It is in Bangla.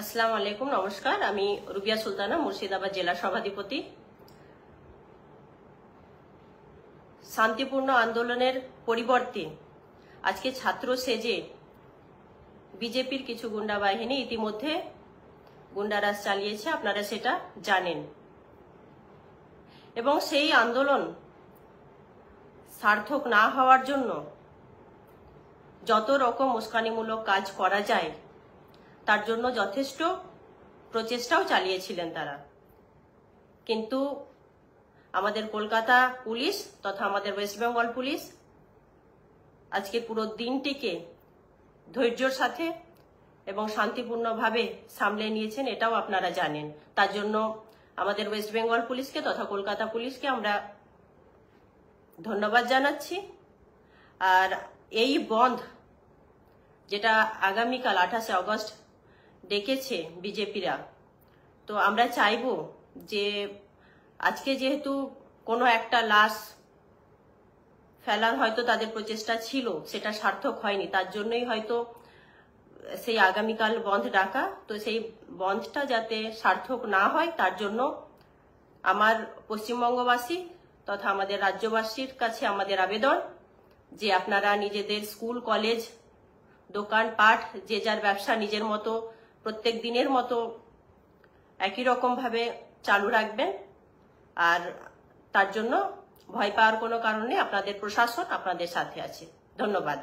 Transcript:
আসসালামু আলাইকুম, নমস্কার। আমি রুবিয়া সুলতানা, মুর্শিদাবাদ জেলা সভাধিপতি। শান্তিপূর্ণ আন্দোলনের পরিবর্তে আজকে ছাত্র সেজে বিজেপির কিছু গুন্ডা বাহিনী ইতিমধ্যে গুন্ডারাজ চালিয়েছে, আপনারা সেটা জানেন। এবং সেই আন্দোলন সার্থক না হওয়ার জন্য যত রকম উস্কানিমূলক কাজ করা যায় তার জন্য যথেষ্ট প্রচেষ্টাও চালিয়েছিলেন তারা। কিন্তু আমাদের কলকাতা পুলিশ তথা আমাদের ওয়েস্ট বেঙ্গল পুলিশ আজকে পুরো দিনটিকে ধৈর্যের সাথে এবং শান্তিপূর্ণভাবে সামলে নিয়েছেন, এটাও আপনারা জানেন। তার জন্য আমাদের ওয়েস্ট বেঙ্গল পুলিশকে তথা কলকাতা পুলিশকে আমরা ধন্যবাদ জানাচ্ছি। আর এই বন্ধ যেটা আগামীকাল 28শে আগস্ট ডেকেছে বিজেপিরা, তো আমরা চাইব যে আজকে যেহেতু কোনো একটা লাশ ফেলার হয়তো তাদের প্রচেষ্টা ছিল, সেটা সার্থক হয়নি, তার জন্যই হয়তো সেই আগামীকাল বন্ধ ডাকা। তো সেই বন্ধটা যাতে সার্থক না হয় তার জন্য আমার পশ্চিমবঙ্গবাসী তথা আমাদের রাজ্যবাসীর কাছে আমাদের আবেদন যে আপনারা নিজেদের স্কুল, কলেজ, দোকান পাট, যে যার ব্যবসা নিজের মতো প্রত্যেক দিনের মতো একই রকম ভাবে চালু রাখবেন। আর তার জন্য ভয় পাওয়ার কোনো কারণে আপনাদের প্রশাসন আপনাদের সাথে আছে। ধন্যবাদ।